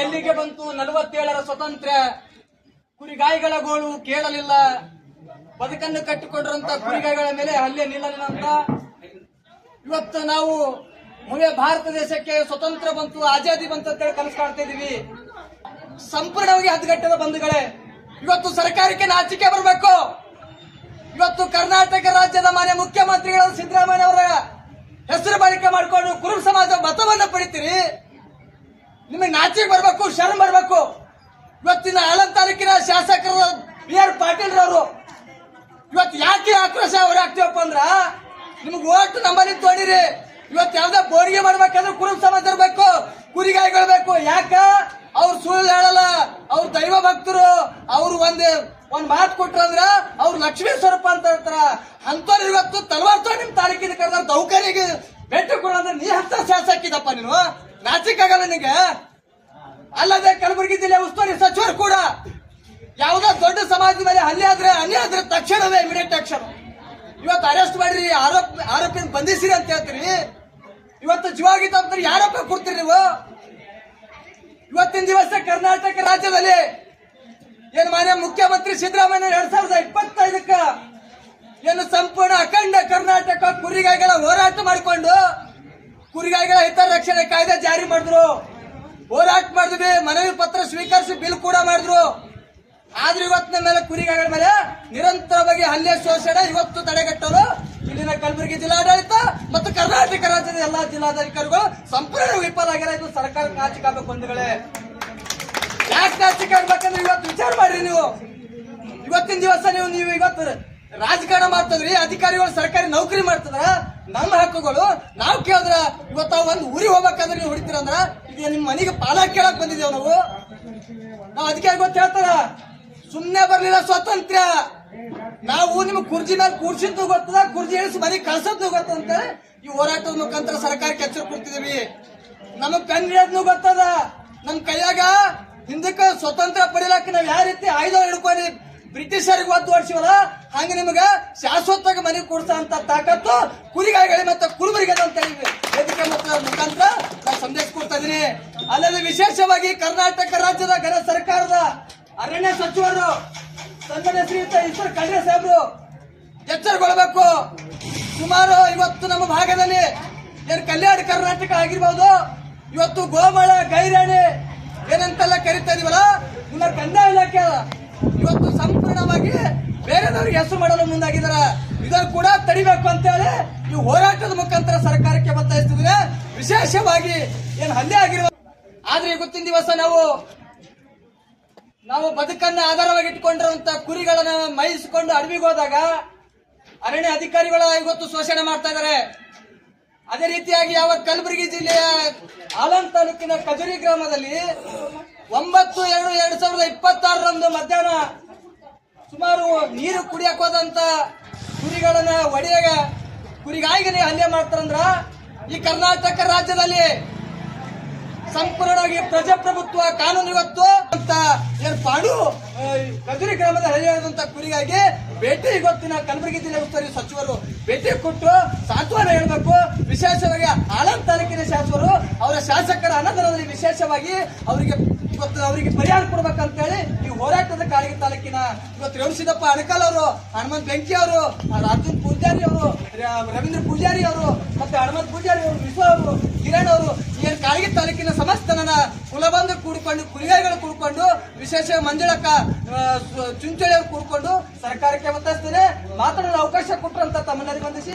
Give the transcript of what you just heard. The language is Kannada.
ಎಲ್ಲಿಗೆ ಬಂತು 47ರ ಸ್ವಾತಂತ್ರ್ಯ? ಕುರಿಗಾಯಿಗಳ ಗೋಳು ಕೇಳಲಿಲ್ಲ. ಬದುಕನ್ನು ಕಟ್ಟಿಕೊಂಡಿರುವಂತ ಕುರಿಗಾಯಿಗಳ ಮೇಲೆ ಹಲ್ಲೆ ನಿಲ್ಲಲಿಲ್ಲ ಅಂತ ಇವತ್ತು ನಾವು ಭಾರತ ದೇಶಕ್ಕೆ ಸ್ವತಂತ್ರ ಬಂತು, ಆಜಾದಿ ಬಂತು ಅಂತ ಹೇಳಿ ಕನಸು ಕಾಣ್ತಾ ಇದೀವಿ. ಸಂಪೂರ್ಣವಾಗಿ ಹದ್ದುಗಟ್ಟದ ಬಂಧುಗಳೇ, ಇವತ್ತು ಸರ್ಕಾರಕ್ಕೆ ನಾಚಿಕೆ ಬರಬೇಕು. ಇವತ್ತು ಕರ್ನಾಟಕ ರಾಜ್ಯದ ಮಾನ್ಯ ಮುಖ್ಯಮಂತ್ರಿಗಳು ಸಿದ್ದರಾಮಯ್ಯ ಅವರ ಹೆಸರು ಬಳಕೆ ಮಾಡಿಕೊಂಡು ಕುರುಬ ಸಮಾಜ ಮತವನ್ನ ಪಡಿತೀರಿ. ನಿಮಗೆ ನಾಚಿಕೆ ಬರಬೇಕು, ಶರಂ ಬರಬೇಕು. ಇವತ್ತಿನ ಆಲಂ ತಾಲೂಕಿನ ಶಾಸಕರು BR ಪಾಟೀಲ್ ರವರು ಇವತ್ತು ಯಾಕೆ ಆಕ್ರೋಶ ಹೊರಾಗ್ತೀವಪ್ಪ ಅಂದ್ರ, ನಿಮ್ಗೆ ಓಟ್ ನಮ್ಮಲ್ಲಿ ತೋಡಿರಿ. ಇವತ್ತು ಯಾವ್ದೋ ಬೋರಿಗೆ ಮಾಡ್ಬೇಕಂದ್ರೆ ಕುರುಬ ಸಮಾಜ ಇರ್ಬೇಕು, ಕುರಿಗಾಯಿಗಳು ಬೇಕು. ಯಾಕ ಅವ್ರು ಸುಳ್ಳು ಹೇಳಲ್ಲ, ಅವ್ರು ದೈವ ಭಕ್ತರು. ಅವ್ರು ಒಂದ್ ಮಾತು ಕೊಟ್ರಂದ್ರ ಅವ್ರು ಲಕ್ಷ್ಮೀ ಸ್ವರೂಪ ಅಂತ ಹೇಳ್ತಾರ. ಅಂತವ್ರು ಇವತ್ತು ತಲವಾರ್ ತೋಡ್ ನಿಮ್ ತಾಲೂಕಿನ ಕರೆದ ದೌಕರಿಗೆ ಭೇಟಿ ಕೊಡಂದ್ರೆ ನೀ ಹತ್ತ ಶಾಸಕಿದಪ್ಪ, ನೀನು ನಾಚಿಕಾಗಲ್ಲ ನಿನಗೆ? ಅಲ್ಲದೆ ಕಲಬುರಗಿ ಜಿಲ್ಲೆ ಉಸ್ತುವಾರಿ ಸಚಿವರು ಕೂಡ ಯಾವುದೋ ದೊಡ್ಡ ಸಮಾಜದ ಮೇಲೆ ಹಲ್ಲೆ ಆದ್ರೆ ಅನ್ಯಾಯ ಆದ್ರೆ ತಕ್ಷಣವೇ ಇಮಿಡಿಯೇಟ್ ಆಕ್ಷನ್. ಇವತ್ತು ಅರೆಸ್ಟ್ ಮಾಡಿರಿ, ಆರೋಪಿಯನ್ನು ಬಂಧಿಸಿರಿ ಅಂತ ಹೇಳ್ತೀರಿ. ಇವತ್ತು ಜೀವಾಗಿ ತಪ್ಪಿದ್ರೆ ಯಾರಪ್ಪ ಕೊಡ್ತೀರಿ ನೀವು? ಇವತ್ತಿನ ದಿವಸ ಕರ್ನಾಟಕ ರಾಜ್ಯದಲ್ಲಿ ಏನು ಮಾನ್ಯ ಮುಖ್ಯಮಂತ್ರಿ ಸಿದ್ದರಾಮಯ್ಯ 2025ಕ್ಕ ಏನು ಸಂಪೂರ್ಣ ಅಖಂಡ ಕರ್ನಾಟಕ ಕುರಿಗಾಯಿಗಳ ಹೋರಾಟ ಮಾಡಿಕೊಂಡು ಕುರಿಗಾಯಿಗಳ ಹಿತರಕ್ಷಣೆ ಕಾಯ್ದೆ ಜಾರಿ ಮಾಡಿದ್ರು, ಹೋರಾಟ ಮಾಡಿದ್ವಿ, ಮನವಿ ಪತ್ರ ಸ್ವೀಕರಿಸಿ ಬಿಲ್ ಕೂಡ ಮಾಡಿದ್ರು. ಆದ್ರೆ ಇವತ್ತಿನ ಮೇಲೆ ಕುರಿಗಾಯಿಗಳ ಮೇಲೆ ನಿರಂತರವಾಗಿ ಹಲ್ಲೆ ಶೋಷಣೆ ಇವತ್ತು ತಡೆಗಟ್ಟಲು ಇಲ್ಲಿನ ಕಲಬುರಗಿ ಜಿಲ್ಲಾಡಳಿತ ಮತ್ತು ಕರ್ನಾಟಕ ರಾಜ್ಯದ ಎಲ್ಲಾ ಜಿಲ್ಲಾಧಿಕಾರಿಗಳು ಸಂಪೂರ್ಣ ವಿಫಲ ಆಗ್ಯಾರ. ಇದು ಸರ್ಕಾರ ನಾಚಿಕಾಗಬೇಕು ಬಂಧುಗಳೇ. ಯಾಕೆ ನಾಚಿಕಾಗ್ಬೇಕಂದ್ರೆ ಇವತ್ತು ವಿಚಾರ ಮಾಡ್ರಿ ನೀವು. ಇವತ್ತಿನ ದಿವಸ ನೀವು ಇವತ್ತು ರಾಜಕಾರಣ ಮಾಡ್ತದ್ರಿ, ಅಧಿಕಾರಿಗಳು ಸರ್ಕಾರಿ ನೌಕರಿ ಮಾಡ್ತದ್ರ, ನಮ್ಮ ಹಕ್ಕುಗಳು ನಾವು ಕೇಳಿದ್ರ ಇವತ್ತು ಒಂದು ಊರಿಗೆ ಹೋಗ್ಬೇಕಂದ್ರೆ ನೀವು ಹೊಡಿತೀರಂದ್ರ ಈಗ ನಿಮ್ ಮನೆಗೆ ಪಾಲ ಕೇಳಕ್ ಬಂದಿದ್ದೇವ್ ನಾವು ಅಧಿಕಾರಿ ಗೊತ್ತ ಹೇಳ್ತಾರ. ಸುಮ್ನೆ ಬರ್ಲಿಲ್ಲ ಸ್ವಾತಂತ್ರ್ಯ, ನಾವು ನಿಮ್ಗೆ ಕುರ್ಜಿ ಮೇಲೆ ಕೂರ್ಸಿದ್ದು ಗೊತ್ತದ, ಕುರ್ಜಿ ಇಳಿಸಿ ಮನೆಗೆ ಕಳ್ಸದ್ದು ಗೊತ್ತದ ಅಂತ ಈ ಹೋರಾಟದ ಮುಖಾಂತರ ಸರ್ಕಾರಕ್ಕೆ ಎಚ್ಚರ ಕೊಡ್ತಿದೀವಿ. ನಮಗ್ ಪೆನ್ ಹಿಡಿಯೋದ್ನು ಗೊತ್ತದ. ನಮ್ ಕೈಯಾಗ ಹಿಂದಕ್ಕೆ ಸ್ವತಂತ್ರ ಪಡಿಲಾಕ ನಾವ್ ಯಾವ ರೀತಿ ಆಯುಧ ಹಿಡ್ಕೊಂಡು ಬ್ರಿಟಿಷರಿಗೆ ಒದ್ದು ಓಡಿಸಿವಲ್ಲ, ಹಂಗ ನಿಮಗ ಶಾಶ್ವತವಾಗಿ ಮನೆ ಕೊಡ್ಸ ಅಂತ ತಾಕತ್ತು ಕುರಿಗಾಯಿಗಳಿಗೆ ಮತ್ತೆ ಕುರುಬರಿಗೆ ಅಂತ ವೇದಿಕೆ ಮುಖಾಂತರ ನಾನು ಸಂದೇಶ ಕೊಡ್ತಾ ಇದೀನಿ. ಅಲ್ಲದೆ ವಿಶೇಷವಾಗಿ ಕರ್ನಾಟಕ ರಾಜ್ಯದ ಘನ ಸರ್ಕಾರದ ಅರಣ್ಯ ಸಚಿವರು ಸನ್ಮಾನ್ಯ ಶ್ರೀಯುತ ಈಶ್ವರ್ ಖಂಡ್ರೆ ಸಾಹೇಬರು ಎಚ್ಚರಗೊಳ್ಳಬೇಕು. ಸುಮಾರು ಇವತ್ತು ನಮ್ಮ ಭಾಗದಲ್ಲಿ ಏನು ಕಲ್ಯಾಣ ಕರ್ನಾಟಕ ಆಗಿರ್ಬೋದು, ಇವತ್ತು ಗೋಮಾಳ ಗೈರಾಣಿ ಏನಂತೆಲ್ಲ ಕರಿತಾ ಇದೀವಲ್ಲ, ನಿಮ್ಮ ಕಂದಾಯ ಇಲಾಖೆ ಇವತ್ತು ಸಂಪೂರ್ಣವಾಗಿ ಬೇರೆದವ್ರಿಗೆ ಹೆಸರು ಮಾಡಲು ಮುಂದಾಗಿದ್ದಾರೆ. ಇದನ್ನು ಕೂಡ ತಡಿಬೇಕು ಅಂತ ಹೇಳಿ ಈ ಹೋರಾಟದ ಮುಖಾಂತರ ಸರ್ಕಾರಕ್ಕೆ ಒತ್ತಾಯಿಸ್ತಿದ್ರೆ. ವಿಶೇಷವಾಗಿ ಏನು ಹಲ್ಲೆ ಆಗಿರುವ ಆದ್ರೆ ಇವತ್ತಿನ ದಿವಸ ನಾವು ಬದುಕನ್ನ ಆಧಾರವಾಗಿ ಇಟ್ಕೊಂಡಿರುವಂತ ಕುರಿಗಳನ್ನ ಮೈಸಿಕೊಂಡು ಅಡವಿಗೆ ಹೋದಾಗ ಅರಣ್ಯ ಅಧಿಕಾರಿಗಳು ಇವತ್ತು ಶೋಷಣೆ ಮಾಡ್ತಾ ಇದ್ದಾರೆ. ಅದೇ ರೀತಿಯಾಗಿ ಯಾವ ಕಲಬುರಗಿ ಜಿಲ್ಲೆಯ ಆಲಂ ತಾಲೂಕಿನ ಕಜರಿ ಗ್ರಾಮದಲ್ಲಿ 9/2/2026 ಮಧ್ಯಾಹ್ನ ಸುಮಾರು ನೀರು ಕುಡಿಯಕ್ ಹೋದಂತ ಕುರಿಗಳನ್ನ ಒಡೆಯಾಗ ಕುರಿಗಾಯಿಗೆ ಹಲ್ಲೆ ಮಾಡ್ತಾರಂದ್ರ ಈ ಕರ್ನಾಟಕ ರಾಜ್ಯದಲ್ಲಿ ಸಂಪೂರ್ಣವಾಗಿ ಪ್ರಜಾಪ್ರಭುತ್ವ ಕಾನೂನು ಇವತ್ತು ಅಂತ ಏನು ಪಾಡು ಕಜರಿ ಗ್ರಾಮದ ಹಳ್ಳಿಯಾದಂತ ಕುರಿಗಾಗಿ ಭೇಟಿ ಇವತ್ತಿನ ಕಲಬುರಗಿ ಜಿಲ್ಲೆ ಉಸ್ತುವಾರಿ ಸಚಿವರು ಭೇಟಿ ಕೊಟ್ಟು ಸಾಂತ್ವನ ಹೇಳಬೇಕು. ವಿಶೇಷವಾಗಿ ಆಲಂ ತಾಲೂಕಿನ ಶಾಸಕರು ಅವರ ಶಾಸಕರ ಅನುದಾನದಲ್ಲಿ ವಿಶೇಷವಾಗಿ ಅವರಿಗೆ ಪರಿಹಾರ ಕೊಡ್ಬೇಕಂತ ಹೇಳಿ ಈ ಹೋರಾಟದ ಕಾಳಗಿ ತಾಲೂಕಿನ ಇವತ್ತು ರೇವಣಸಿದ್ದಪ್ಪ ಅಣಕಲ್ ಅವರು, ಹನುಮಂತ್ ಬೆಂಕಿ ಅವರು, ಅರ್ಜುನ್ ಪೂಜಾರಿ ಅವರು, ರವೀಂದ್ರ ಪೂಜಾರಿ ಅವರು, ಮತ್ತೆ ಹನುಮಂತ್ ಪೂಜಾರಿ ಅವರು, ವಿಶ್ವ ಅವರು, ಕಿರಣ್ ಅವರು ಏನು ಕಾಳಗಿ ತಾಲೂಕಿನ ಸಮಸ್ತ ಕುಲಬಂಧ ಕೂಡಿಕೊಂಡು ಕುರಿಗಾಯಿಗಳು ಕೂಡ್ಕೊಂಡು ವಿಶೇಷ ಮಂಜುಳಕ್ಕ ಚುಂಚಳಿ ಅವರು ಕೂಡ್ಕೊಂಡು ಸರ್ಕಾರಕ್ಕೆ ಒತ್ತಾಯಿಸ್ತೇನೆ. ಮಾತಾಡಲು ಅವಕಾಶ ಕೊಟ್ಟರಂತ ತಮ್ಮನ್ನರಿಗೆ ವಂದಿಸಿ